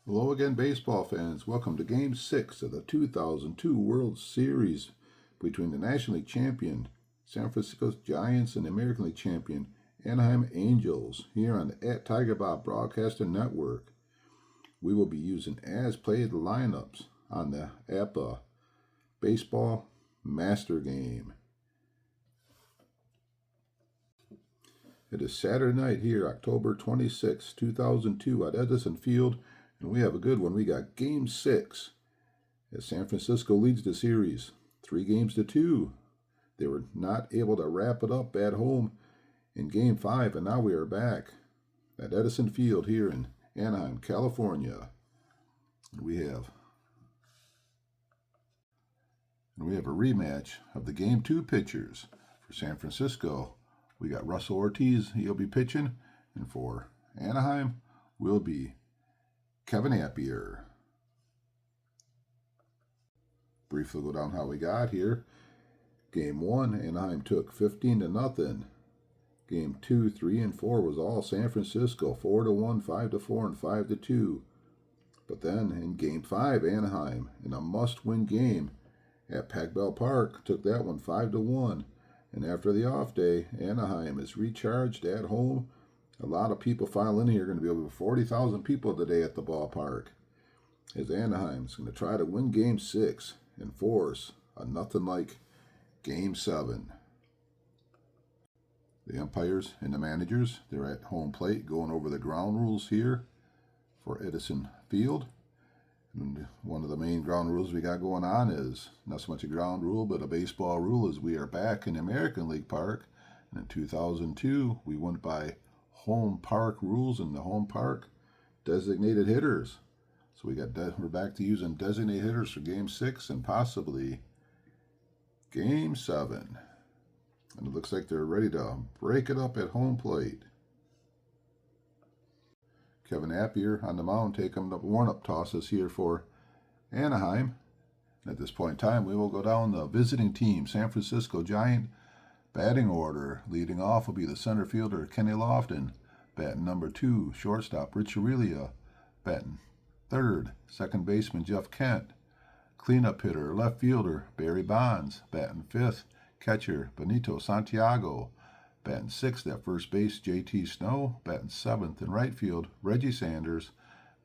Hello again, baseball fans. Welcome to Game 6 of the 2002 World Series between the National League champion San Francisco Giants and the American League champion Anaheim Angels here on the Tigerbob Broadcaster Network. We will be using as-played lineups on the Apba Baseball Master Game. It is Saturday night here, October 26, 2002 at Edison Field. And we have a good one. We got Game 6 as San Francisco leads the series 3-2. They were not able to wrap it up at home in Game 5, and now we are back at Edison Field here in Anaheim, California. And we have a rematch of the Game 2 pitchers. For San Francisco, we got Russ Ortiz. He'll be pitching. And for Anaheim, will be Kevin Appier. Briefly go down how we got here. Game 1, Anaheim took 15-0. Game 2, 3, and 4 was all San Francisco, 4-1, 5-4, and 5-2. But then in Game 5, Anaheim, in a must-win game at Pac Bell Park, took that one 5-1. And after the off day, Anaheim is recharged at home. A lot of people file in here. Going to be over 40,000 people today at the ballpark. As Anaheim's going to try to win Game 6 and force a nothing like Game 7. The umpires and the managers, they're at home plate going over the ground rules here for Edison Field. And one of the main ground rules we got going on is not so much a ground rule, but a baseball rule, is we are back in the American League Park. And in 2002, we went by home park rules in the home park designated hitters. So we're back to using designated hitters for Game 6 and possibly Game 7. And it looks like they're ready to break it up at home plate. Kevin Appier on the mound taking the warm-up tosses here for Anaheim. At this point in time, we will go down the visiting team, San Francisco Giant batting order. Leading off will be the center fielder, Kenny Lofton. Batting number 2, shortstop, Rich Aurelia. Batting third, second baseman, Jeff Kent. Cleanup hitter, left fielder, Barry Bonds. Batting fifth, catcher, Benito Santiago. Batting sixth at first base, J.T. Snow. Batting seventh in right field, Reggie Sanders.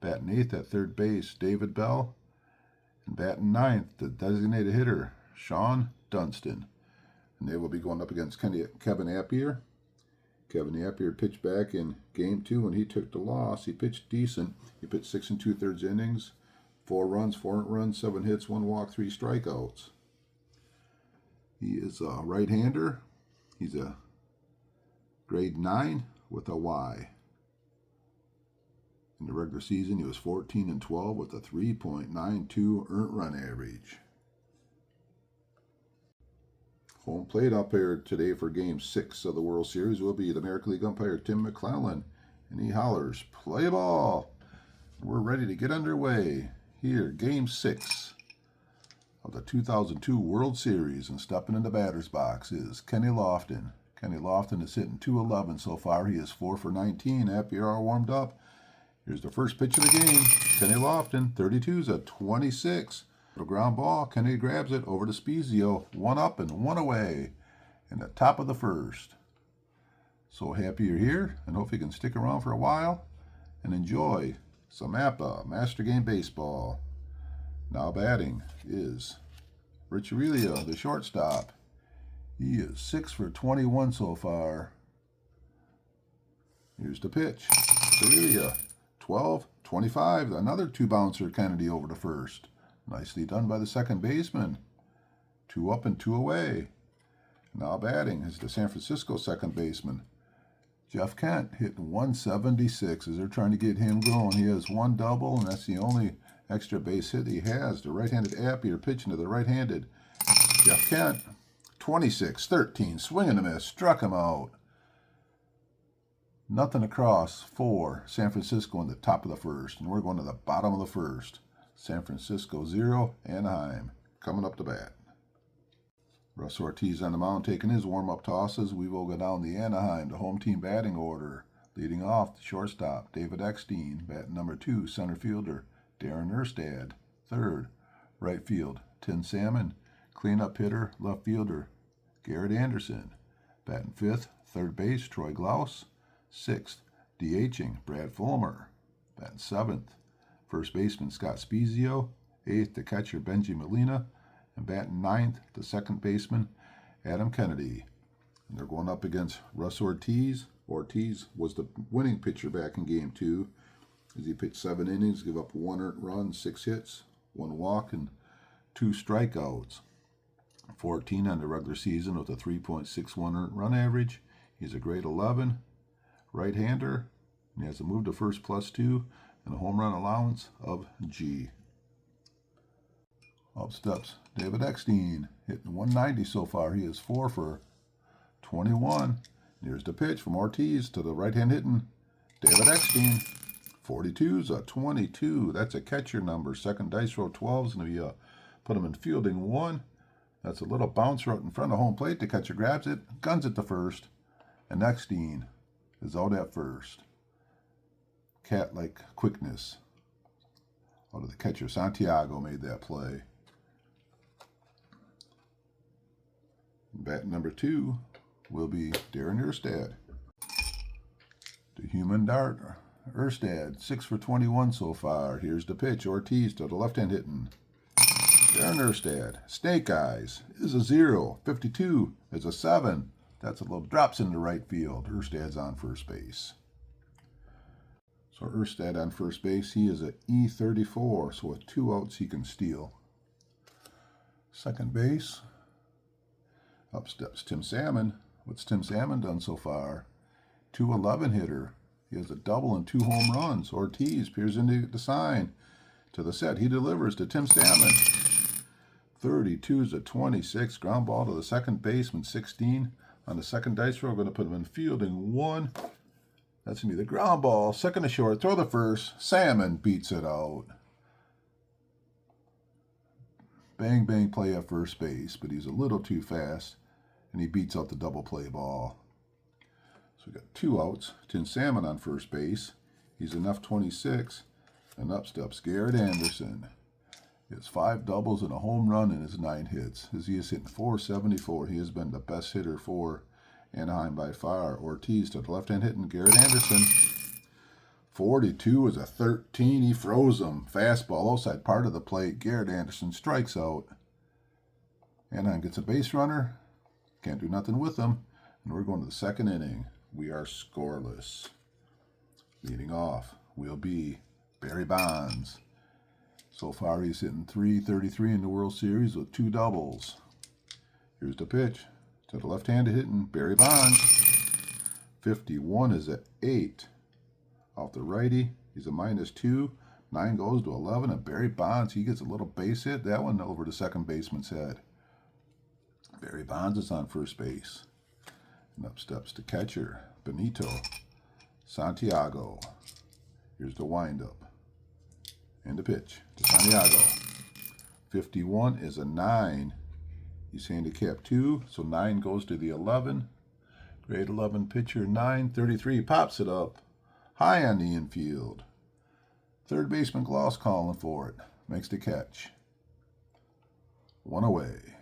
Batting eighth at third base, David Bell. And batting ninth, the designated hitter, Sean Dunston. And they will be going up against Kevin Appier. Kevin Appier pitched back in Game 2 when he took the loss. He pitched decent. He pitched 6 2/3 innings, 4 runs, 4 runs, 7 hits, 1 walk, 3 strikeouts. He is a right-hander. He's a grade 9 with a Y. In the regular season, he was 14-12 with a 3.92 earned run average. Home plate umpire today for Game 6 of the World Series will be the American League umpire Tim McClellan, and he hollers, "Play ball!" We're ready to get underway. Here, Game 6 of the 2002 World Series, and stepping in the batter's box is Kenny Lofton. Kenny Lofton is hitting .211 so far. He is 4 for 19. Appier are warmed up. Here's the first pitch of the game. Kenny Lofton, 32's a 26. A ground ball. Kenny grabs it over to Spezio. 1 up and 1 away in the top of the first. So happy you're here, and hope you can stick around for a while and enjoy some Apba Master Game Baseball. Now batting is Rich Aurelia, the shortstop. He is 6 for 21 so far. Here's the pitch. Aurelia, 12-25. Another 2-bouncer Kennedy over to first. Nicely done by the second baseman. 2 up and 2 away. Now batting is the San Francisco second baseman, Jeff Kent, hitting 176 as they're trying to get him going. He has 1 double, and that's the only extra base hit he has. The right-handed Appier pitching to the right-handed Jeff Kent. 26-13, swing and a miss, struck him out. Nothing across for San Francisco in the top of the first, and we're going to the bottom of the first. San Francisco 0, Anaheim coming up to bat. Russ Ortiz on the mound taking his warm-up tosses. We will go down the Anaheim, the home team batting order. Leading off, the shortstop, David Eckstein. Batting number 2, center fielder, Darren Erstad. Third, right field, Tim Salmon. Cleanup hitter, left fielder, Garrett Anderson. Batting 5th, third base, Troy Glaus. 6th, DHing, Brad Fulmer. Batting 7th, first baseman, Scott Spezio. 8th, the catcher, Benji Molina. And batting 9th, the second baseman, Adam Kennedy. And they're going up against Russ Ortiz. Ortiz was the winning pitcher back in Game 2. As he pitched 7 innings, give up 1 earned run, 6 hits, 1 walk, and 2 strikeouts. 14 on the regular season with a 3.61 earned run average. He's a grade 11 right-hander, and he has a move to first +2 and a home run allowance of G. Up steps David Eckstein, hitting 190 so far. He is 4 for 21. Here's the pitch from Ortiz to the right-hand hitting David Eckstein. 42's a 22. That's a catcher number. Second dice roll 12's going to be put him in fielding 1. That's a little bouncer out in front of home plate. The catcher grabs it, guns it to first, and Eckstein is out at first. Cat-like quickness out of the catcher. Santiago made that play. Bat number 2 will be Darren Erstad. The human dart, Erstad, 6 for 21 so far. Here's the pitch. Ortiz to the left-hand hitting Darren Erstad. Snake eyes is a 0. 52 is a 7. That's a little drops into right field. Erstad's on first base. So Erstad on first base. He is at E34. So with 2 outs, he can steal. Second base. Up steps Tim Salmon. What's Tim Salmon done so far? 211 hitter. He has a double and 2 home runs. Ortiz peers into the sign. To the set. He delivers to Tim Salmon. 32 is a 26. Ground ball to the second baseman. 16 on the second dice roll. We're going to put him in fielding 1. That's going to be the ground ball. Second to short. Throw the first. Salmon beats it out. Bang, bang play at first base, but he's a little too fast, and he beats out the double play ball. So we got 2 outs. Tim Salmon on first base. He's an F26, and up steps Garrett Anderson. He has 5 doubles and a home run in his 9 hits. As he is hitting .474, he has been the best hitter for Anaheim by far. Ortiz to the left-hand hitting Garrett Anderson. 42 is a 13. He froze him. Fastball outside part of the plate. Garrett Anderson strikes out. Anaheim gets a base runner. Can't do nothing with him. And we're going to the second inning. We are scoreless. Leading off will be Barry Bonds. So far he's hitting .333 in the World Series with 2 doubles. Here's the pitch to the left-handed hitting Barry Bonds. 51 is at 8. Off the righty, he's a -2. 9 goes to 11, and Barry Bonds, he gets a little base hit. That one over the second baseman's head. Barry Bonds is on first base. And up steps the catcher, Benito Santiago. Here's the windup. And the pitch to Santiago. 51 is a 9. He's handicapped 2, so 9 goes to the 11. Grade 11 pitcher, 933, pops it up. High on the infield. Third baseman Glaus calling for it. Makes the catch. 1 away.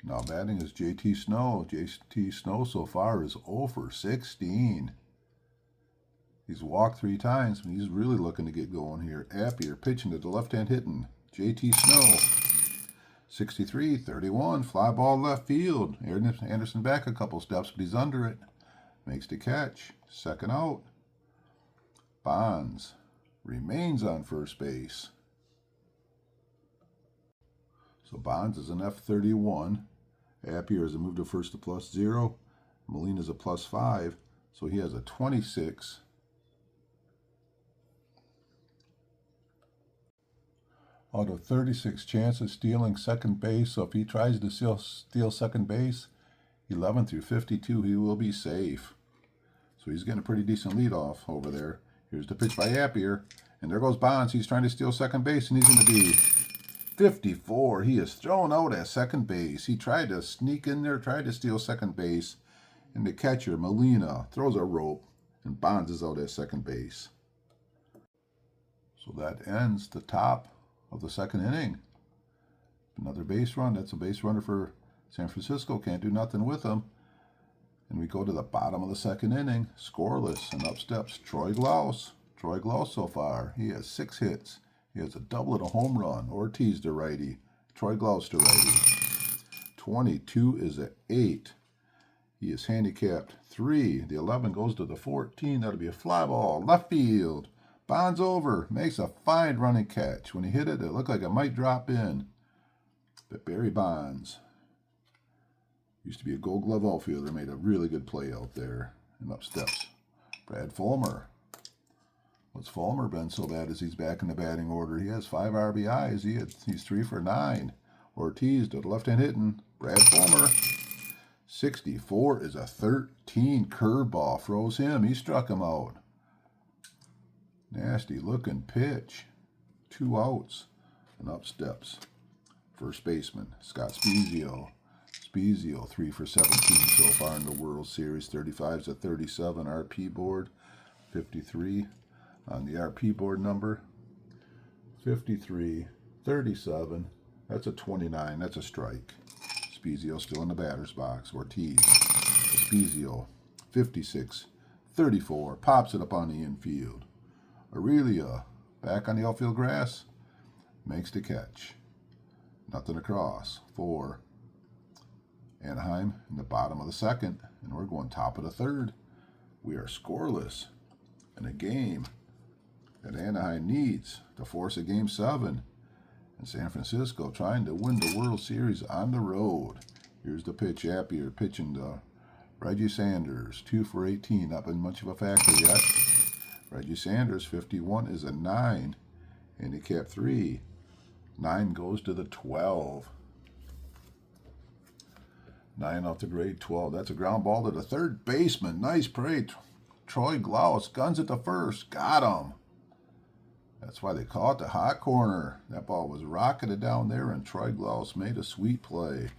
Now batting is JT Snow. JT Snow so far is 0 for 16. He's walked 3 times, but he's really looking to get going here. Appier pitching to the left-hand hitting JT Snow. 63, 31, fly ball left field. Anderson back a couple steps, but he's under it. Makes the catch. Second out. Bonds remains on first base. So Bonds is an F31. Appier is a move to first to +0. Molina is a +5. So he has a 26. Out of 36 chances stealing second base. So if he tries to steal second base, 11 through 52, he will be safe. So he's getting a pretty decent lead off over there. Here's the pitch by Appier. And there goes Bonds. He's trying to steal second base, and he's going to be 54. He is thrown out at second base. He tried to sneak in there, tried to steal second base. And the catcher, Molina, throws a rope. and Bonds is out at second base. So that ends the top of the second inning. Another base run. That's a base runner for San Francisco. Can't do nothing with him. And we go to the bottom of the second inning, scoreless, and up steps Troy Glaus. Troy Glaus so far, he has 6 hits. He has a double and a home run. Ortiz to righty. Troy Glaus to righty. 22 is an 8. He is handicapped 3. The 11 goes to the 14. That'll be a fly ball. Left field. Bonds over. Makes a fine running catch. When he hit it, it looked like it might drop in. But Barry Bonds, used to be a Gold Glove outfielder, made a really good play out there. And up steps Brad Fulmer. What's Fulmer been so bad as he's back in the batting order? He has 5 RBIs. He's 3 for 9. Ortiz to the left-hand hitting. Brad Fulmer. 64 is a 13 curveball. Froze him. He struck him out. Nasty looking pitch. 2 outs. And up steps first baseman Scott Spiezio. Spiezio 3 for 17 so far in the World Series. 35's a 37 RP board. 53 on the RP board number. 53, 37. That's a 29. That's a strike. Spiezio still in the batter's box. Ortiz. Spiezio. 56, 34. Pops it up on the infield. Aurelia back on the outfield grass. Makes the catch. Nothing across for Anaheim in the bottom of the second. And we're going top of the third. We are scoreless in a game that Anaheim needs to force a Game 7. And San Francisco trying to win the World Series on the road. Here's the pitch. Appier pitching to Reggie Sanders. 2 for 18. Not been much of a factor yet. Reggie Sanders, 51 is a 9. Handicap 3. 9 goes to the 12. 9 off the grade 12. That's a ground ball to the third baseman. Nice play. Troy Glaus guns at the first. Got him. That's why they call it the hot corner. That ball was rocketed down there, and Troy Glaus made a sweet play.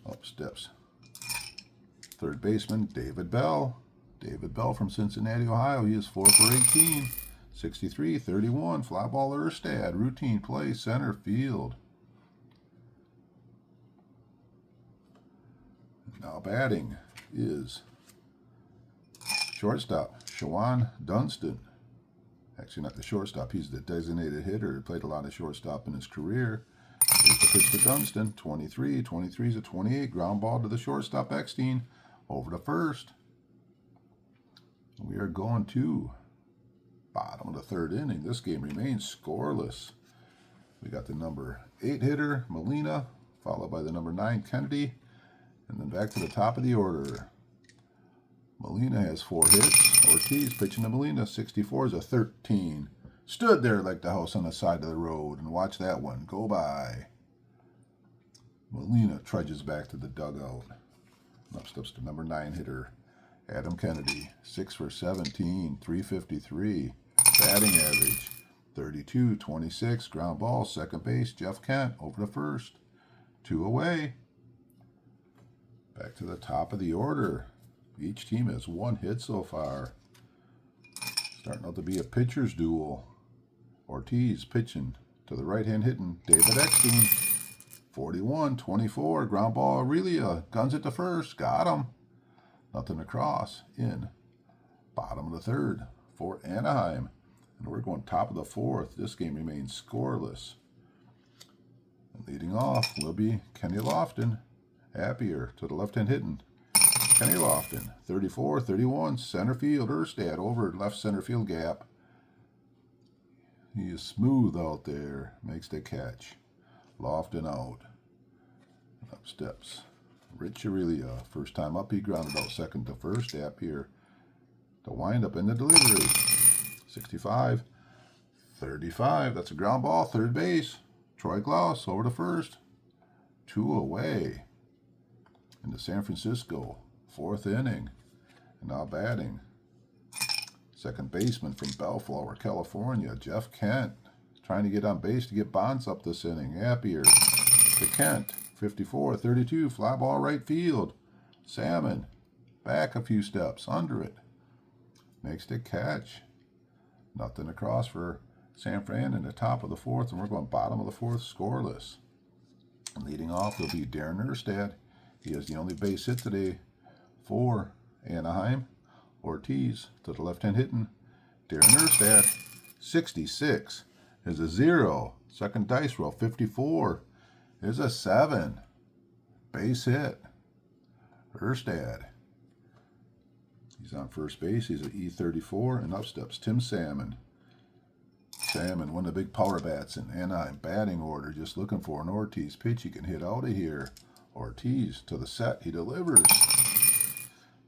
Up steps third baseman David Bell. David Bell from Cincinnati, Ohio. He is 4 for 18. 63, 31. Fly ball Erstad. Routine play center field. Now batting is shortstop Shawan Dunston. Actually, not the shortstop. He's the designated hitter. He played a lot of shortstop in his career. Here's the pitch to Dunston. 23. 23 is a 28. Ground ball to the shortstop Eckstein. Over to first. We are going to bottom of the third inning. This game remains scoreless. We got the number 8 hitter, Molina, followed by the number 9, Kennedy. And then back to the top of the order. Molina has 4 hits. Ortiz pitching to Molina. 64 is a 13. Stood there like the house on the side of the road and watched that one go by. Molina trudges back to the dugout. Up steps the number 9 hitter, Adam Kennedy. 6 for 17, 353. Batting average, 32, 26. Ground ball, second base, Jeff Kent over to first. 2 away. Back to the top of the order. Each team has 1 hit so far. Starting out to be a pitcher's duel. Ortiz pitching to the right-hand hitting David Eckstein. 41, 24. Ground ball Aurelia. Guns at the first. Got him. Nothing across in bottom of the third for Anaheim. And we're going top of the fourth. This game remains scoreless. And leading off will be Kenny Lofton. Appier to the left-hand hitting. Kenny Lofton, 34, 31, center field. Erstad over left center field gap. He is smooth out there. Makes the catch. Lofton out. Up steps Rich Aurelia. First time up, he grounded out second to first. Appier to wind up in the delivery. 65, 35. That's a ground ball. Third base. Troy Glaus over to first. 2 away. Into San Francisco. 4th inning. And now batting. Second baseman from Bellflower, California, Jeff Kent. Trying to get on base to get Bonds up this inning. Appier to Kent. 54, 32. Fly ball right field. Salmon back a few steps under it. makes the catch. Nothing across for San Fran in the top of the fourth, and we're going bottom of the fourth, scoreless. And leading off will be Darren Erstad. He has the only base hit today for Anaheim. Ortiz to the left-hand hitting. Darren Erstad, 66 is a 0. Second dice roll, 54 is a 7. Base hit. Erstad. He's on first base. He's at E34, and up steps Tim Salmon. Salmon, one of the big power bats in Anaheim batting order, just looking for an Ortiz pitch he can hit out of here. Ortiz to the set. He delivers.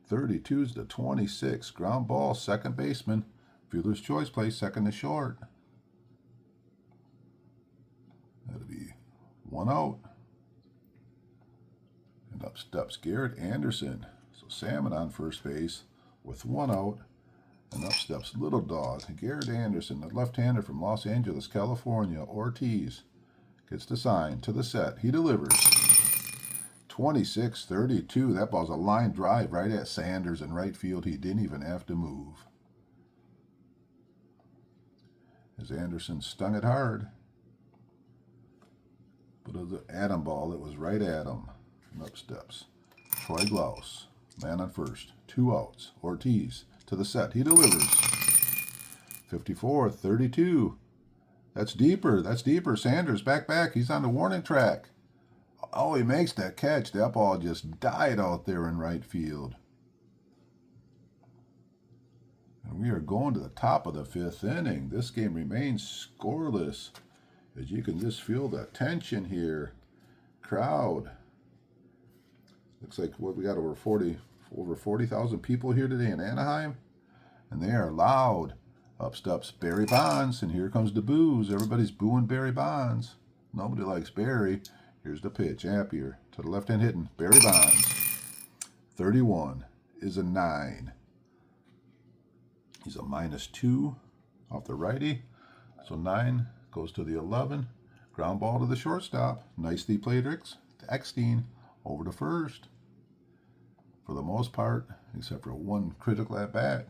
32 to 26. Ground ball, second baseman. Fielder's choice play, second to short. That'll be 1 out. And up steps Garrett Anderson. So Salmon on first base with 1 out. And up steps little Dawg. Garrett Anderson, the left-hander from Los Angeles, California. Ortiz gets the sign to the set. He delivers. 26-32. That ball's a line drive right at Sanders in right field. He didn't even have to move. As Anderson stung it hard. But it was an Adam ball that was right at him. And up steps Troy Glaus. Man on first. 2 outs. Ortiz to the set. He delivers. 54-32. That's deeper. That's deeper. Sanders back. He's on the warning track. Oh, he makes that catch. That ball just died out there in right field. And we are going to the top of the 5th inning. This game remains scoreless. As you can just feel the tension here. Crowd. Looks like what we got over 40,000 people here today in Anaheim. And they are loud. Up steps Barry Bonds, and here comes the boos. Everybody's booing Barry Bonds. Nobody likes Barry. Here's the pitch. Appier to the left-hand hitting. Barry Bonds. 31 is a 9. He's a -2 off the righty. So 9 goes to the 11. Ground ball to the shortstop. Nicely played, Eckstein over to first. For the most part, except for one critical at-bat.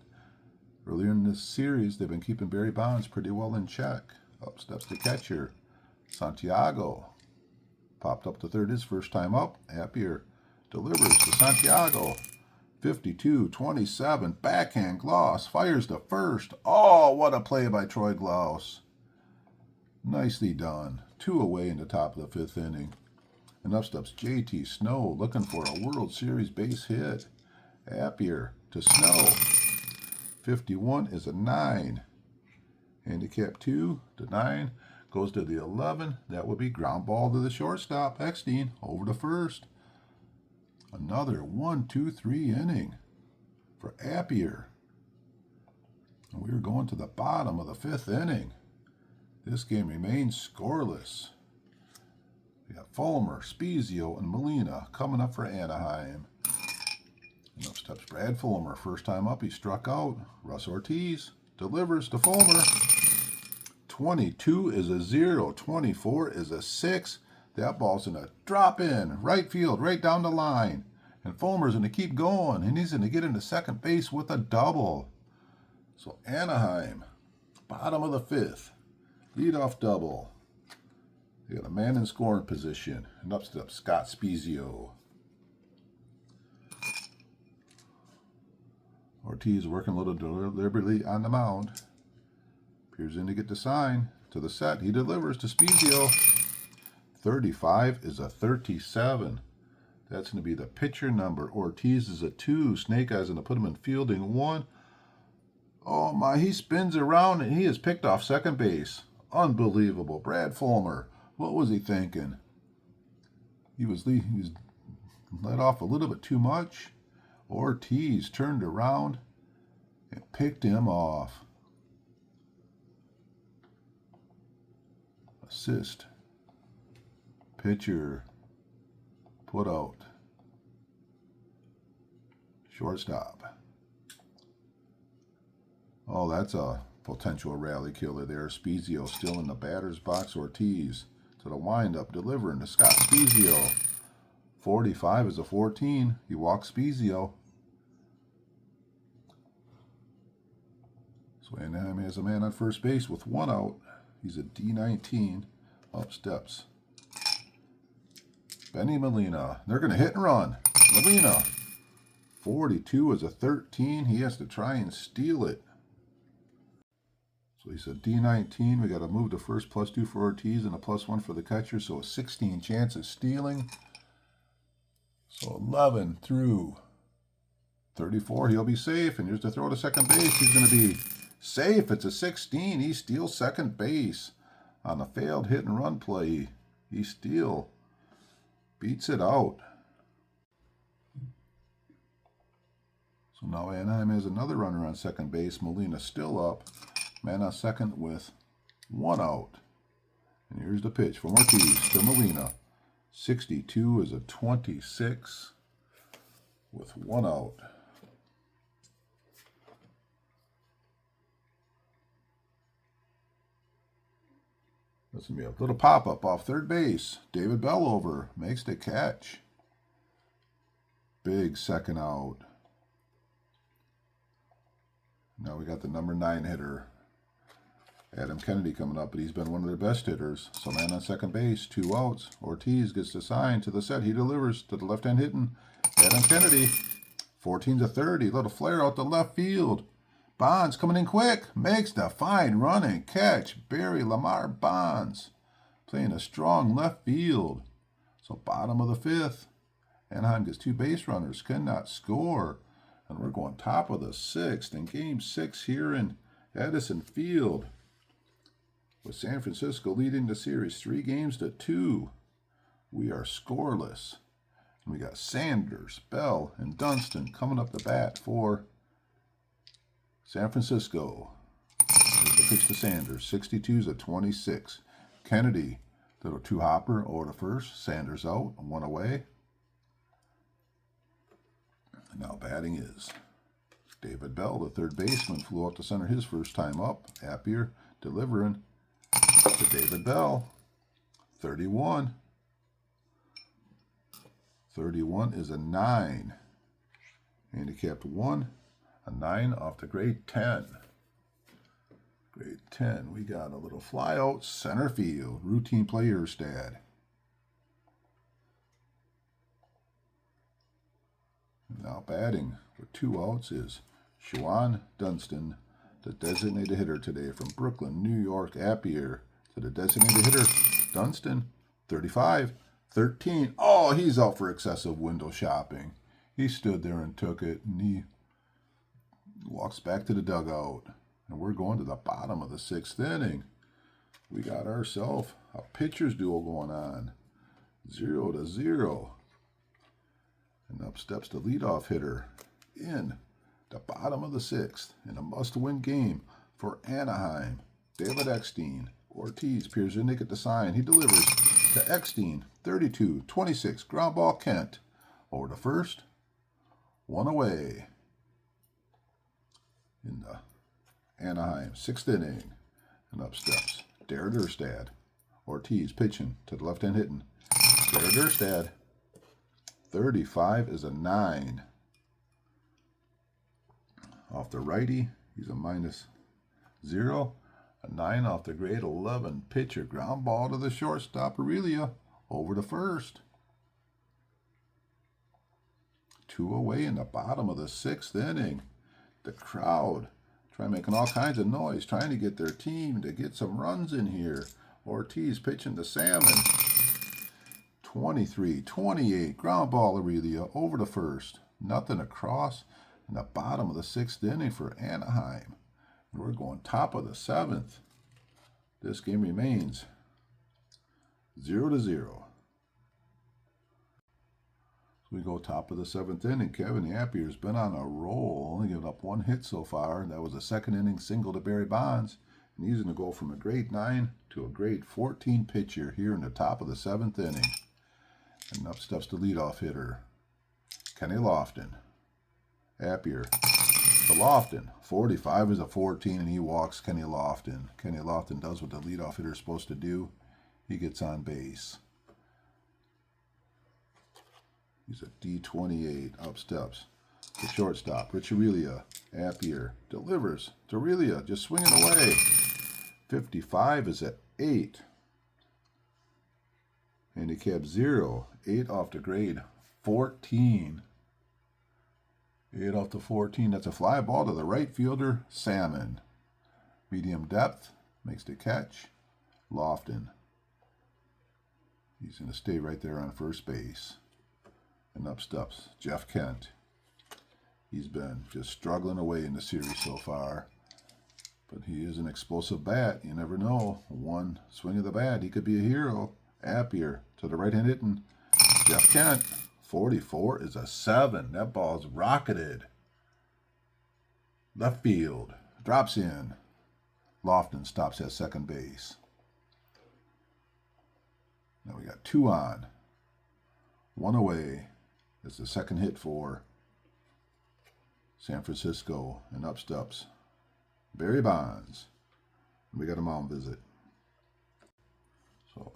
Earlier in this series, they've been keeping Barry Bonds pretty well in check. Up steps the catcher. Santiago. Popped up to third his first time up. Appier delivers to Santiago. 52-27. Backhand Glaus fires to first. Oh, what a play by Troy Glaus. Nicely done. 2 away in the top of the 5th inning. And up steps JT Snow looking for a World Series base hit. Appier to Snow. 51 is a 9. Handicap 2 to 9 goes to the 11. That would be ground ball to the shortstop. Eckstein over to first. Another 1-2-3 inning for Appier. And we are going to the bottom of the 5th inning. This game remains scoreless. We got Fulmer, Spezio, and Molina coming up for Anaheim. And up steps Brad Fulmer. First time up, he struck out. Russ Ortiz delivers to Fulmer. 22 is a 0. 24 is a 6. That ball's going to drop in. Right field, right down the line. And Fulmer's going to keep going. And he's going to get into second base with a double. So Anaheim, bottom of the 5th. Leadoff double. They got a man in scoring position. And up steps Scott Spezio. Ortiz working a little deliberately on the mound. Appears in to get the sign to the set. He delivers to Spezio. 35 is a 37. That's going to be the pitcher number. Ortiz is a 2. Snake Eyes going to put him in fielding 1. Oh my, he spins around and he is picked off second base. Unbelievable. Brad Fulmer. What was he thinking? He was let off a little bit too much. Ortiz turned around and picked him off. Assist. Pitcher. Put out. Shortstop. Oh, that's a potential rally killer there. Spezio still in the batter's box. Ortiz to the windup, delivering to Scott Spezio. 45 is a 14. He walks Spezio. So Anaheim has a man on first base with 1 out. He's a D19. Up steps Benny Molina. They're going to hit and run. Molina. 42 is a 13. He has to try and steal it. So he's a D19. We got to move to first, +2 for Ortiz and a +1 for the catcher. So a 16 chance of stealing. So 11 through 34. He'll be safe. And here's the throw to second base. He's going to be safe. It's a 16. He steals second base on a failed hit and run play. He steals. Beats it out. So now Anaheim has another runner on second base. Molina still up. Man on second with 1 out. And here's the pitch from Ortiz to Molina. 62 is a 26 with 1 out. That's going to be a little pop-up off third base. David Bell over. Makes the catch. Big second out. Now we got the number 9 hitter, Adam Kennedy, coming up, but he's been one of their best hitters. So man on second base, 2 outs. Ortiz gets the sign to the set. He delivers to the left-hand hitting Adam Kennedy. 14 to 30. Little flare out to left field. Bonds coming in quick. Makes the fine run and catch. Barry Lamar Bonds playing a strong left field. So bottom of the 5th. Anaheim gets 2 base runners. Cannot score. And we're going top of the 6th in Game 6 here in Edison Field, with San Francisco leading the series 3-2. We are scoreless. And we got Sanders, Bell, and Dunston coming up the bat for San Francisco. Here's the pitch to Sanders. 62 is a 26. Kennedy, little 2-hopper over to first. Sanders out, 1 away. And now batting is David Bell, the third baseman, flew out to center his first time up. Appier delivering to David Bell. 31. 31 is a 9. Handicapped 1. A 9 off the grade 10. Grade 10. We got a little fly out center field. Routine player stat. Now batting with 2 outs is Shawan Dunston, the designated hitter today from Brooklyn, New York. Appier to the designated hitter. Dunston, 35, 13. Oh, he's out for excessive window shopping. He stood there and took it, and he walks back to the dugout. And we're going to the bottom of the 6th inning. We got ourselves a pitcher's duel going on. 0-0. And up steps the leadoff hitter in the bottom of the 6th in a must-win game for Anaheim. David Eckstein. Ortiz peers in to get the sign. He delivers to Eckstein. 32-26. Ground ball Kent. Over to first. 1 away. In the Anaheim 6th inning. And up steps Derek Erstad. Ortiz pitching to the left-hand hitting. Derek Erstad. 35 is a 9. Off the righty, he's a -0. A 9 off the grade 11. Pitcher, ground ball to the shortstop, Aurelia, over to first. 2 away in the bottom of the 6th inning. The crowd making all kinds of noise, trying to get their team to get some runs in here. Ortiz pitching to Salmon. 23-28, ground ball Aurelia over to first. Nothing across in the bottom of the 6th inning for Anaheim. And we're going top of the 7th. This game remains 0-0. So we go top of the 7th inning. Kevin Appier's been on a roll, only given up 1 hit so far. And that was a 2nd inning single to Barry Bonds. And he's going to go from a grade 9 to a grade 14 pitcher here in the top of the 7th inning. And up steps the leadoff hitter, Kenny Lofton. Appier to Lofton. 45 is a 14, and he walks Kenny Lofton. Kenny Lofton does what the leadoff hitter is supposed to do. He gets on base. He's a D28. Up steps The shortstop, Rich Aurelia. Appier delivers to Aurelia, just swinging away. 55 is at 8. Handicap 0. 8 off the grade. 14. 8 off the 14. That's a fly ball to the right fielder, Salmon. Medium depth, makes the catch. Lofton. He's going to stay right there on first base. And up steps Jeff Kent. He's been just struggling away in the series so far. But he is an explosive bat. You never know. One swing of the bat, he could be a hero. Appier to the right-hand hitting. Jeff Kent. 44 is a 7. That ball's rocketed. Left field. Drops in. Lofton stops at second base. Now we got 2 on. 1 away. That's the second hit for San Francisco. And up steps Barry Bonds. And we got a mound visit. So,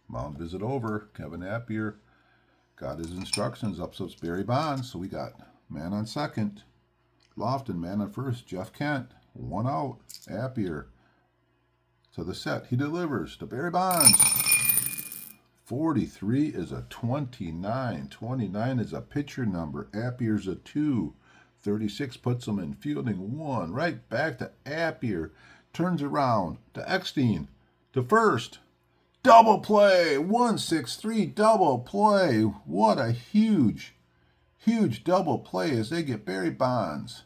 mound visit over. Kevin Appier got his instructions. Up steps Barry Bonds. So we got man on second. Lofton, man on first. Jeff Kent. 1 out. Appier to the set. He delivers to Barry Bonds. 43 is a 29. 29 is a pitcher number. Appier's a 2. 36 puts him in fielding 1. Right back to Appier. Turns around to Eckstein. To first. Double play. 1-6-3 double play. What a huge, huge double play as they get Barry Bonds.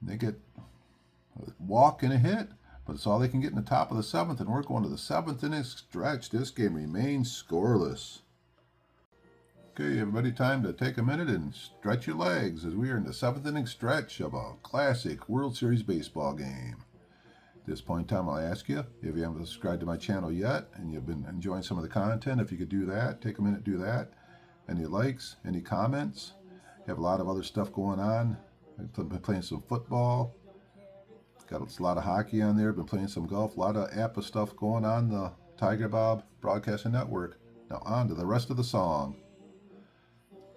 They get a walk and a hit, but it's all they can get in the top of the 7th, and we're going to the 7th inning stretch. This game remains scoreless. Okay, everybody, time to take a minute and stretch your legs as we are in the 7th inning stretch of a classic World Series baseball game. At this point in time, I'll ask you, if you haven't subscribed to my channel yet and you've been enjoying some of the content, if you could do that, take a minute to do that. Any likes, any comments? You have a lot of other stuff going on. I've been playing some football. Got a lot of hockey on there. Been playing some golf. A lot of Apba stuff going on the Tigerbob Broadcasting Network. Now on to the rest of the song.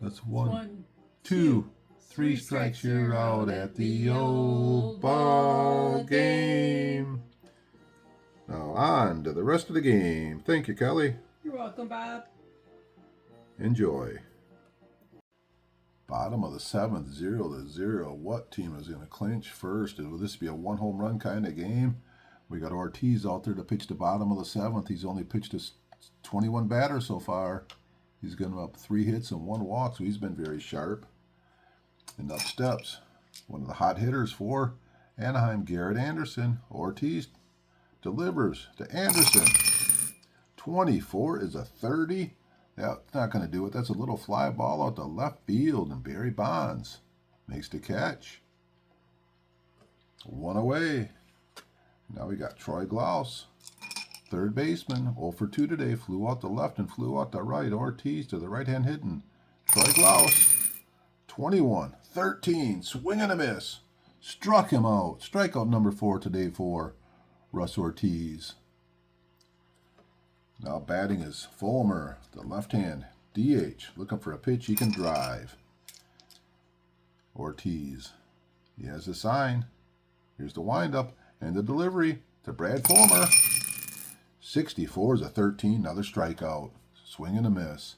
That's 1, 2, 3 strikes. You're out at the old ball game. Now on to the rest of the game. Thank you, Kelly. You're welcome, Bob. Enjoy. Bottom of the 7th, 0-0. What team is going to clinch first? Will this be a 1 home run kind of game? We got Ortiz out there to pitch the bottom of the 7th. He's only pitched us 21 batters so far. He's given up 3 hits and 1 walk, so he's been very sharp. And up steps one of the hot hitters for Anaheim, Garrett Anderson. Ortiz delivers to Anderson. 24 is a 30. That's not going to do it. That's a little fly ball out to left field, and Barry Bonds makes the catch. 1 away. Now we got Troy Glaus, third baseman, 0 for 2 today. Flew out to left and flew out to right. Ortiz to the right-hand hitting. Troy Glaus, 21-13, swing and a miss. Struck him out. Strikeout number 4 today for Russ Ortiz. Now batting is Fulmer, the left hand DH, looking for a pitch he can drive. Ortiz, he has the sign. Here's the windup and the delivery to Brad Fulmer. 64 is a 13, another strikeout. Swing and a miss.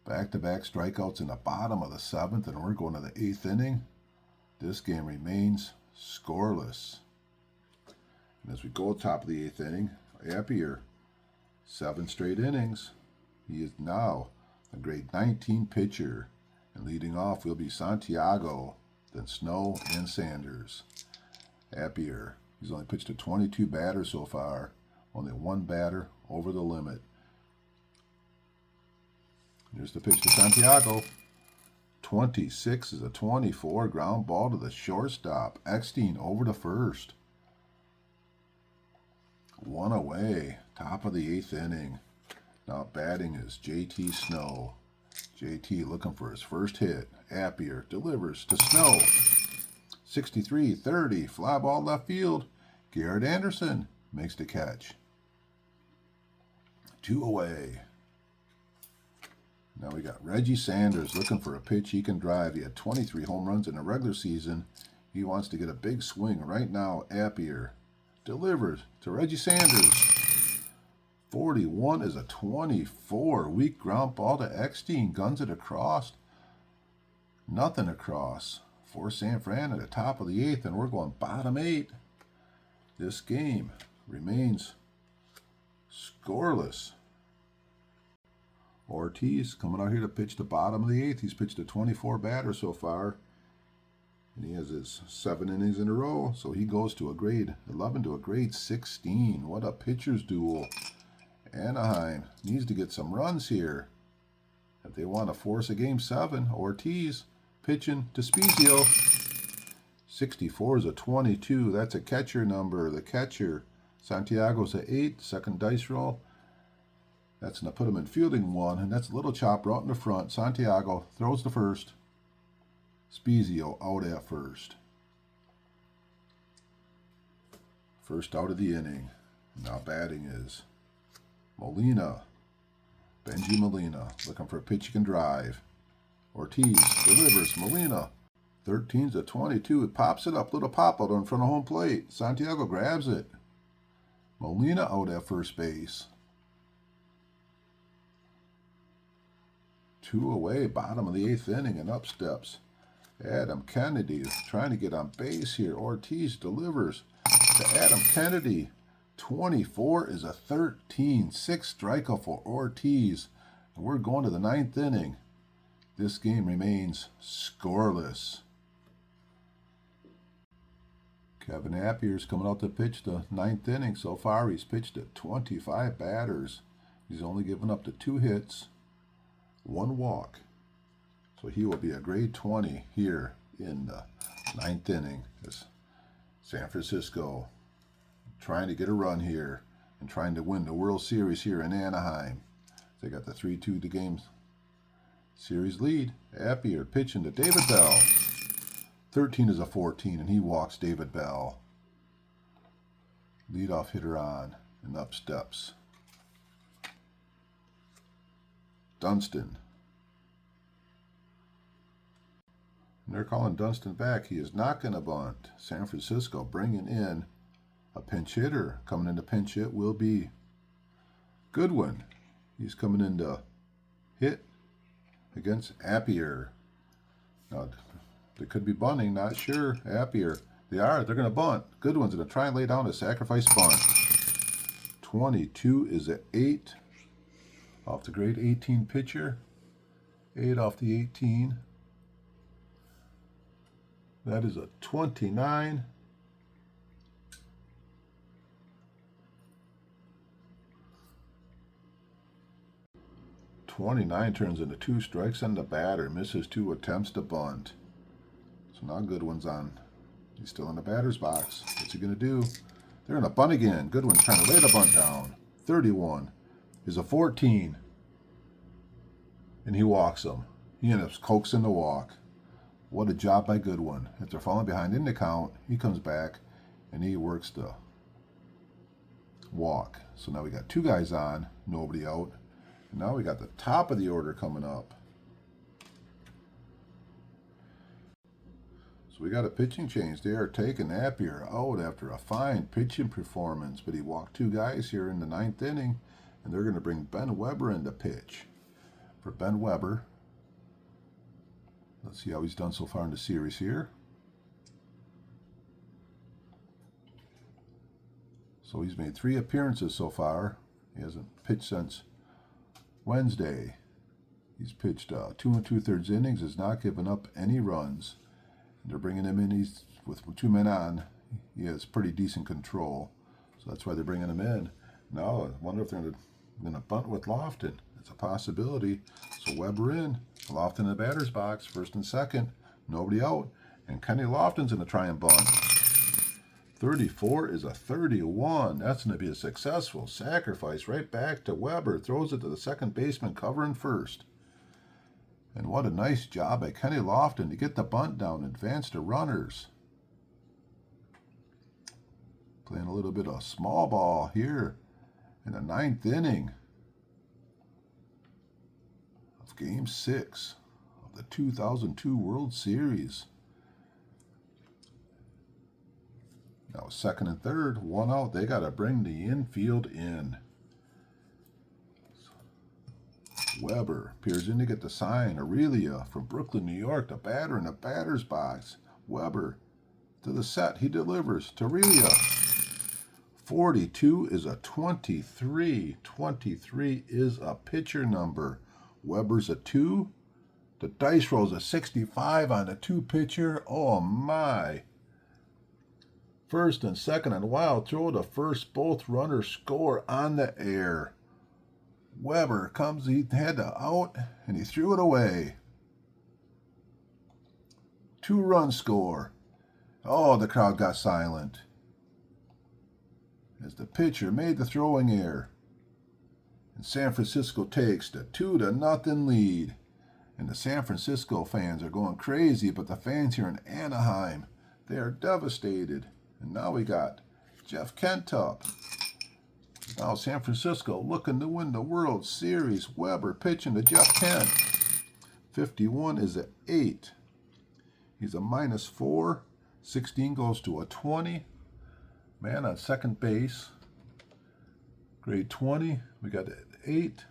Back-to-back strikeouts in the bottom of the 7th, and we're going to the 8th inning. This game remains scoreless. And as we go top of the 8th inning, Appier, 7 straight innings. He is now a grade 19 pitcher. And leading off will be Santiago, then Snow and Sanders. Appier, he's only pitched to 22 batters so far. Only 1 batter over the limit. Here's the pitch to Santiago. 26 is a 24. Ground ball to the shortstop. Eckstein over to first. 1 away. Top of the 8th inning. Now batting is JT Snow. JT looking for his first hit. Appier delivers to Snow. 63-30. Fly ball left field. Garrett Anderson makes the catch. 2 away. Now we got Reggie Sanders looking for a pitch he can drive. He had 23 home runs in the regular season. He wants to get a big swing right now. Appier delivers to Reggie Sanders. 41 is a 24. Weak ground ball to Eckstein. Guns it across. Nothing across. For San Fran at the top of the 8th, and we're going bottom 8. This game remains scoreless. Ortiz coming out here to pitch the bottom of the 8th. He's pitched to 24 batters so far. And he has his 7 innings in a row. So he goes to a grade 11 to a grade 16. What a pitcher's duel. Anaheim needs to get some runs here if they want to force a game 7. Ortiz pitching to Spezio. 64 is a 22. That's a catcher number. The catcher. Santiago's a 8. Second dice roll. That's going to put him in fielding 1. And that's a little chopper out in the front. Santiago throws the first. Spezio out at first. First out of the inning. Now batting is Molina. Benji Molina looking for a pitch he can drive. Ortiz delivers. Molina. 13's to 22. It pops it up. Little pop out in front of home plate. Santiago grabs it. Molina out at first base. 2 away. Bottom of the 8th inning, and up steps Adam Kennedy trying to get on base here. Ortiz delivers to Adam Kennedy. 24 is a 13. 6 strikeout for Ortiz. And we're going to the 9th inning. This game remains scoreless. Kevin Appier's coming out to pitch the 9th inning. So far, he's pitched at 25 batters. He's only given up to 2 hits, 1 walk. So he will be a grade 20 here in the 9th inning. As San Francisco trying to get a run here and trying to win the World Series here in Anaheim. They got the 3-2 the game series lead. Appier pitching to David Bell. 13 is a 14, and he walks David Bell. Leadoff hitter on, and up steps Dunston. And they're calling Dunston back. He is not going to bunt. San Francisco bringing in a pinch hitter. Coming in to pinch hit will be Goodwin. He's coming in to hit against Appier. Now, they could be bunting, not sure. Appier. They're going to bunt. Goodwin's going to try and lay down a sacrifice bunt. 22 is an 8 off the grade 18 pitcher. 8 off the 18. That is a 29. .29 turns into 2 strikes, and the batter misses 2 attempts to bunt. So now Goodwin's on. He's still in the batter's box. What's he going to do? They're going to bunt again. Goodwin's trying to lay the bunt down. 31 is a 14. And he walks him. He ends up coaxing the walk. What a job by Goodwin. If they're falling behind in the count, he comes back and he works the walk. So now we got 2 guys on, nobody out. And now we got the top of the order coming up. So we got a pitching change. They are taking Appier out after a fine pitching performance, but he walked 2 guys here in the 9th inning, and they're going to bring Ben Weber in to pitch. For Ben Weber, let's see how he's done so far in the series here. So he's made 3 appearances so far. He hasn't pitched since Wednesday. He's pitched 2 2/3 innings, has not given up any runs. And they're bringing him in. He's with 2 men on. He has pretty decent control, so that's why they're bringing him in. Now I wonder if they're going to bunt with Lofton. It's a possibility. So Weber in, Lofton in the batter's box, 1st and 2nd, nobody out, and Kenny Lofton's going to try and bunt. 34 is a 31. That's going to be a successful sacrifice right back to Weber. Throws it to the second baseman covering first. And what a nice job by Kenny Lofton to get the bunt down, advance to runners. Playing a little bit of small ball here in the 9th inning. Game 6 of the 2002 World Series. Now second and third, one out. They got to bring the infield in. Weber peers in to get the sign. Aurelia from Brooklyn, New York, the batter in the batter's box. Weber to the set. He delivers to Aurelia. 42 is a 23. 23 is a pitcher number. Weber's a 2. The dice rolls a 65 on the 2 pitcher. Oh my. First and second and wild throw to first. Both runners score on the air. Weber comes, he had to out, and he threw it away. 2-run score. Oh, the crowd got silent as the pitcher made the throwing error. And San Francisco takes the 2-0 lead. And the San Francisco fans are going crazy, but the fans here in Anaheim, they are devastated. And now we got Jeff Kent up. Now San Francisco looking to win the World Series. Weber pitching to Jeff Kent. 51 is an 8. He's a -4. 16 goes to a 20. Man on second base. Grade 20. We got an 8.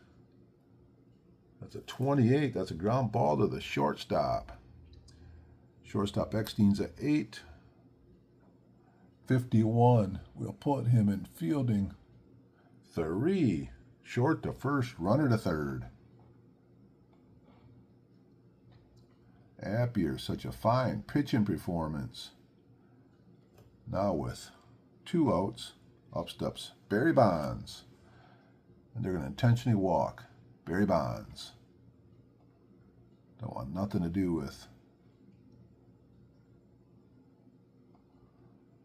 That's a 28. That's a ground ball to the shortstop. Shortstop Eckstein's an 8. 51. We'll put him in fielding 3. Short to first, runner to third. Appier, such a fine pitching performance. Now with 2 outs, up steps Barry Bonds. And they're going to intentionally walk Barry Bonds. Don't want nothing to do with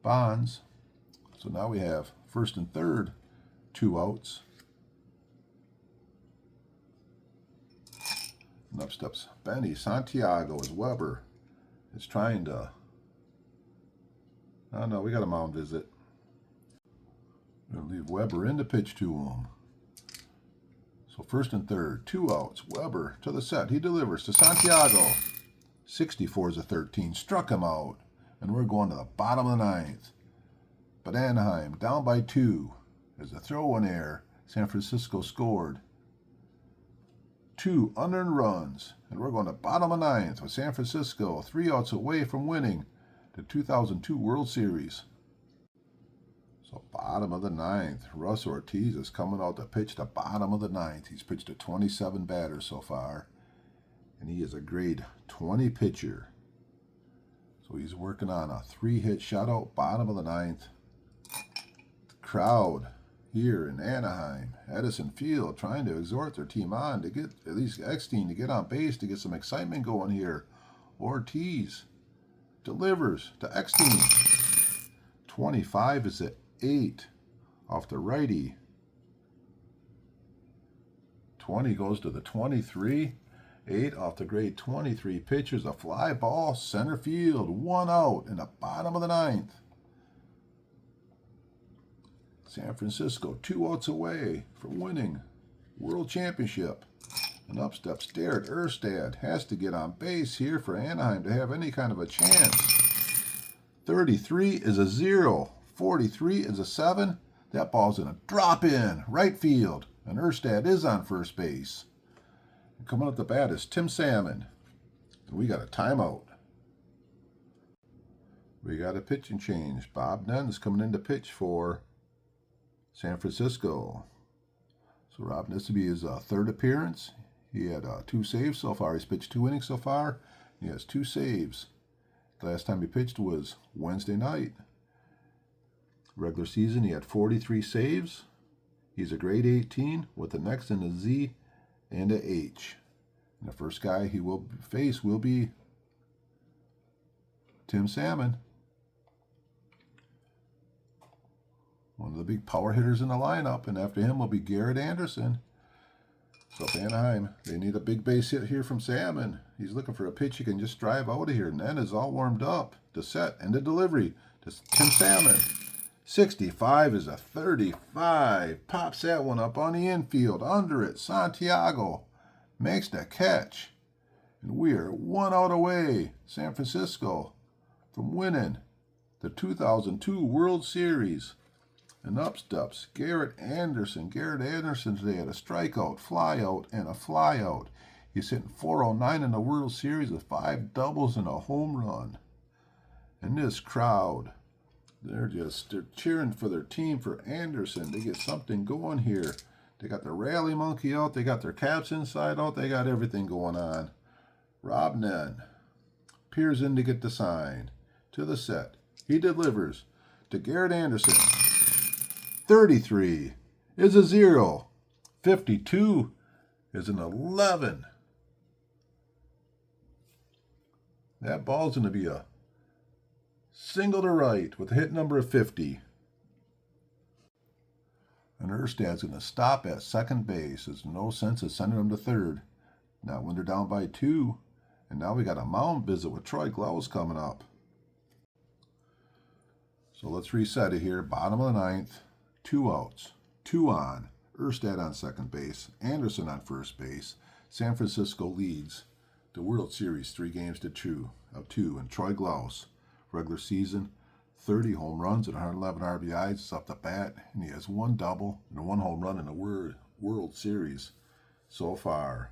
Bonds. So now we have first and third, 2 outs. And up steps Benny Santiago as Weber is trying to... Oh no, we got a mound visit. We're going to leave Weber in to pitch to him. So first and third, 2 outs. Weber to the set. He delivers to Santiago. 64 is a 13. Struck him out. And we're going to the bottom of the 9th. But Anaheim down by 2. There's a throw-in error. San Francisco scored 2 unearned runs. And we're going to bottom of 9th with San Francisco 3 outs away from winning the 2002 World Series. So bottom of the 9th. Russ Ortiz is coming out to pitch the bottom of the 9th. He's pitched to 27 batters so far. And he is a grade 20 pitcher. So he's working on a 3-hit shutout, bottom of the 9th. The crowd here in Anaheim, Edison Field, trying to exhort their team on to get at least Eckstein to get on base to get some excitement going here. Ortiz delivers to Eckstein. 25 is at 8 off the righty. 20 goes to the 23. 8 off the grade 23. Pitches a fly ball, center field, 1 out in the bottom of the 9th. San Francisco 2 outs away from winning World Championship. And up steps Garrett. Erstad has to get on base here for Anaheim to have any kind of a chance. 33 is a 0. 43 is a 7. That ball's in a drop in right field. And Erstad is on first base. And coming up the bat is Tim Salmon. And we got a timeout. We got a pitching change. Bob Nenn's coming in to pitch for San Francisco. So Rob, this will be his 3rd appearance. He had 2 saves so far. He's pitched 2 innings so far. He has 2 saves. The last time he pitched was Wednesday night. Regular season, he had 43 saves. He's a grade 18 with an X and a Z and a H. And the first guy he will face will be Tim Salmon. One of the big power hitters in the lineup, and after him will be Garrett Anderson. So if Anaheim, they need a big base hit here from Salmon. He's looking for a pitch he can just drive out of here. And then is all warmed up. The set and the delivery to Tim Salmon. 65 is a 35. Pops that one up on the infield. Under it, Santiago. makes the catch. And we are 1 out away, San Francisco, from winning the 2002 World Series. And up steps Garrett Anderson. Garrett Anderson today had a strikeout, flyout, and a flyout. He's hitting .409 in the World Series with 5 doubles and a home run. And this crowd, they're cheering for their team, for Anderson. They get something going here. They got the rally monkey out. They got their caps inside out. They got everything going on. Rob Nen peers in to get the sign. To the set. He delivers to Garrett Anderson. 33 is a 0. 52 is an 11. That ball's going to be a single to right with a hit number of 50. And Erstad's going to stop at second base. There's no sense of sending him to third. Now when they're down by 2, and now we got a mound visit with Troy Glaus coming up. So let's reset it here. Bottom of the 9th, 2 outs, 2 on. Erstad on second base, Anderson on first base. San Francisco leads the World Series 3-2. And Troy Glaus, regular season, 30 home runs and 111 RBIs is up the bat, and he has 1 double and 1 home run in the World Series so far.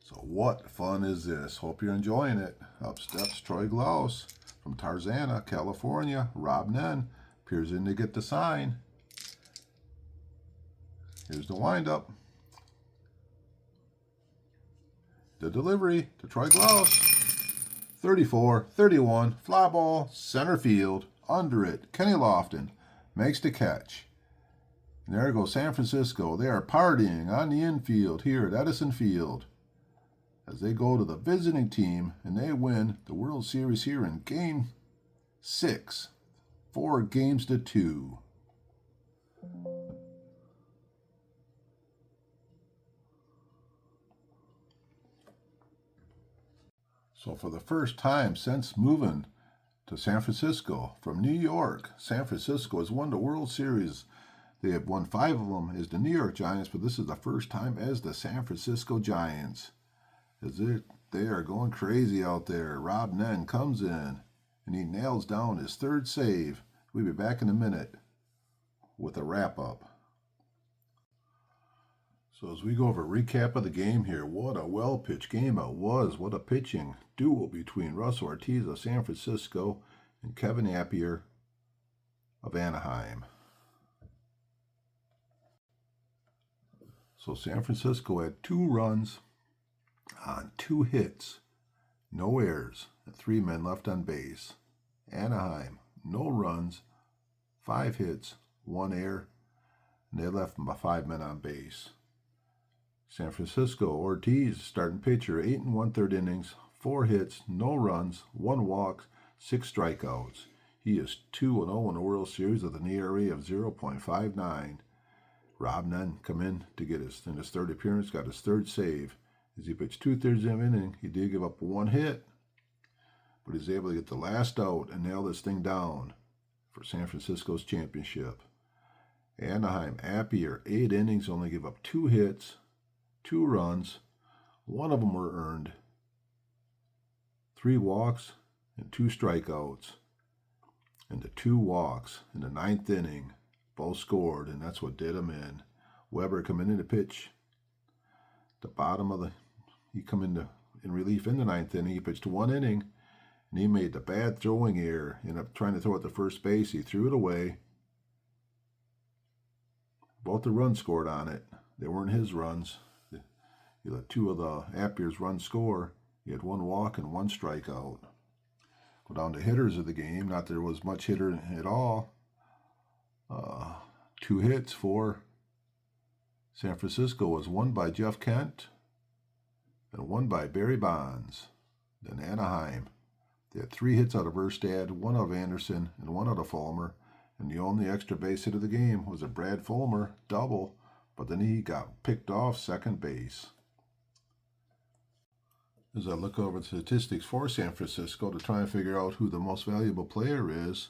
So what fun is this? Hope you're enjoying it. Up steps Troy Glaus from Tarzana, California. Rob Nen peers in to get the sign. Here's the windup. The delivery to Troy Glaus. 34, 31, fly ball, center field, under it. Kenny Lofton makes the catch. And there goes San Francisco. They are partying on the infield here at Edison Field as they go to the visiting team and they win the World Series here in Game 6, 4-2. So for the first time since moving to San Francisco from New York, San Francisco has won the World Series. They have won 5 of them as the New York Giants, but this is the first time as the San Francisco Giants. They are going crazy out there. Rob Nen comes in and he nails down his 3rd save. We'll be back in a minute with a wrap-up. So as we go over a recap of the game here, what a well-pitched game it was. What a pitching duel between Russ Ortiz of San Francisco and Kevin Appier of Anaheim. So San Francisco had 2 runs on 2 hits, no errors, and 3 men left on base. Anaheim, no runs, 5 hits, 1 error, and they left 5 men on base. San Francisco, Ortiz, starting pitcher, 8 1/3 innings, 4 hits, no runs, 1 walk, 6 strikeouts. He is 2-0 in the World Series with an ERA of 0.59. Rob Nen come in to get in his 3rd appearance, got his 3rd save. As he pitched 2/3 of an inning, he did give up 1 hit, but he's able to get the last out and nail this thing down for San Francisco's championship. Anaheim, Appier, 8 innings, only give up 2 hits, 2 runs, 1 of them were earned, 3 walks, and 2 strikeouts. And the 2 walks in the 9th inning both scored, and that's what did them in. Weber coming in to pitch the bottom of the, he come in relief in the 9th inning. He pitched 1 inning, and he made the bad throwing error. Ended up trying to throw it to first base. He threw it away. Both the runs scored on it. They weren't his runs. He let 2 of the Appier's runs score. He had 1 walk and 1 strikeout. Go down to hitters of the game. Not that there was much hitter at all. 2 hits for San Francisco was 1 by Jeff Kent and 1 by Barry Bonds. Then Anaheim, they had 3 hits out of Erstad, 1 out of Anderson, and 1 out of Fulmer. And the only extra base hit of the game was a Brad Fulmer double, but then he got picked off second base. As I look over the statistics for San Francisco to try and figure out who the most valuable player is,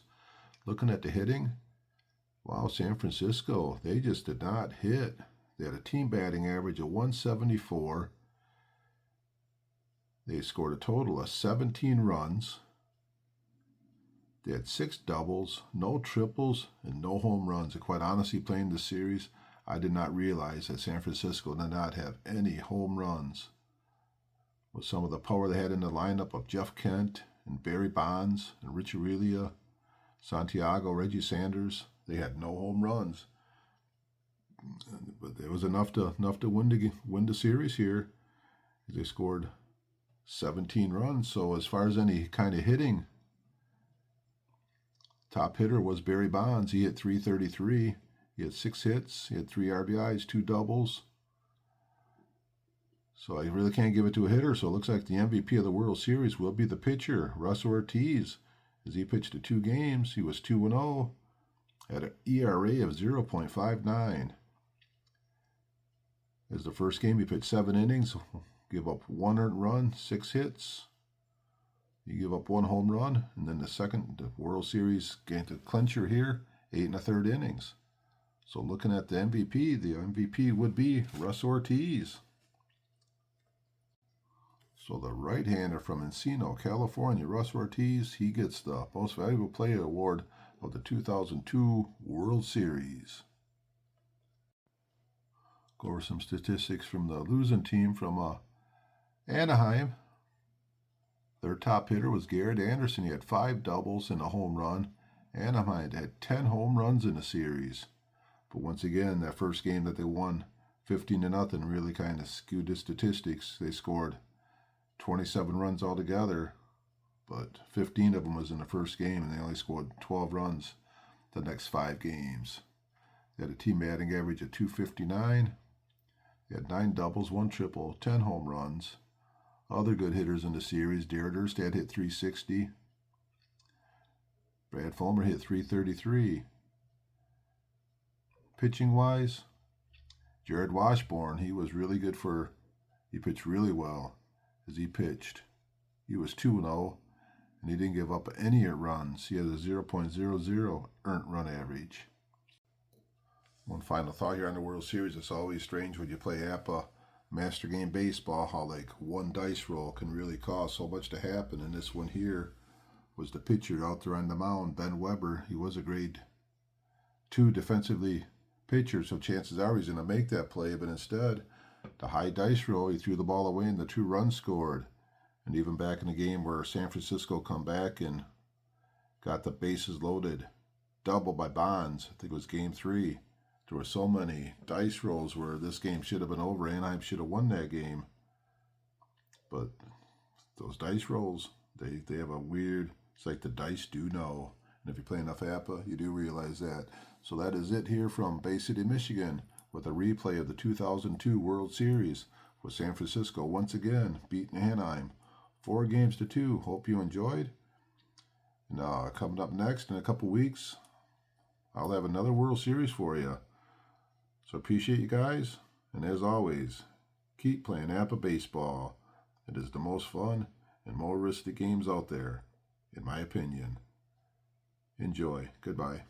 looking at the hitting, wow, San Francisco, they just did not hit. They had a team batting average of 174. They scored a total of 17 runs. They had 6 doubles, no triples, and no home runs. And quite honestly, playing this series, I did not realize that San Francisco did not have any home runs. With some of the power they had in the lineup of Jeff Kent and Barry Bonds and Rich Aurelia, Santiago, Reggie Sanders, they had no home runs. But it was enough to win the series here. They scored 17 runs. So as far as any kind of hitting, top hitter was Barry Bonds. He hit .333. He had 6 hits. He had 3 RBIs, 2 doubles. So I really can't give it to a hitter. So it looks like the MVP of the World Series will be the pitcher, Russ Ortiz. As he pitched 2 games, he was 2-0, had an ERA of 0.59. As the first game, he pitched 7 innings, give up 1 earned run, 6 hits. He gave up 1 home run, and then the World Series game to clincher here, 8 1/3 innings. So looking at the MVP would be Russ Ortiz. So the right-hander from Encino, California, Russ Ortiz, he gets the Most Valuable Player Award of the 2002 World Series. Go over some statistics from the losing team from Anaheim. Their top hitter was Garrett Anderson. He had 5 doubles and a home run. Anaheim had 10 home runs in the series. But once again, that first game that they won 15-0 really kind of skewed the statistics. They scored 27 runs altogether, but 15 of them was in the first game, and they only scored 12 runs the next 5 games. They had a team batting average of .259. They had 9 doubles, 1 triple, 10 home runs. Other good hitters in the series, Garrett Erstad hit .360. Brad Fulmer hit .333. Pitching-wise, Jared Washburn, he was really good he pitched really well as he pitched. He was 2-0, and he didn't give up any runs. He had a 0.00 earned run average. One final thought here on the World Series. It's always strange when you play Apba Master Game Baseball, how like one dice roll can really cause so much to happen. And this one here was the pitcher out there on the mound, Ben Weber. He was a grade 2 defensively pitcher, so chances are he's going to make that play. But instead, the high dice roll, he threw the ball away and the 2 runs scored. And even back in the game where San Francisco come back and got the bases loaded, double by Bonds, I think it was game 3. There were so many dice rolls where this game should have been over. Anaheim should have won that game. But those dice rolls, they have a weird, it's like the dice do know. And if you play enough Appa, you do realize that. So that is it here from Bay City, Michigan, with a replay of the 2002 World Series, with San Francisco once again beating Anaheim 4-2. Hope you enjoyed. And coming up next in a couple weeks, I'll have another World Series for you. So appreciate you guys, and as always, keep playing Appa baseball. It is the most fun and more risky games out there, in my opinion. Enjoy. Goodbye.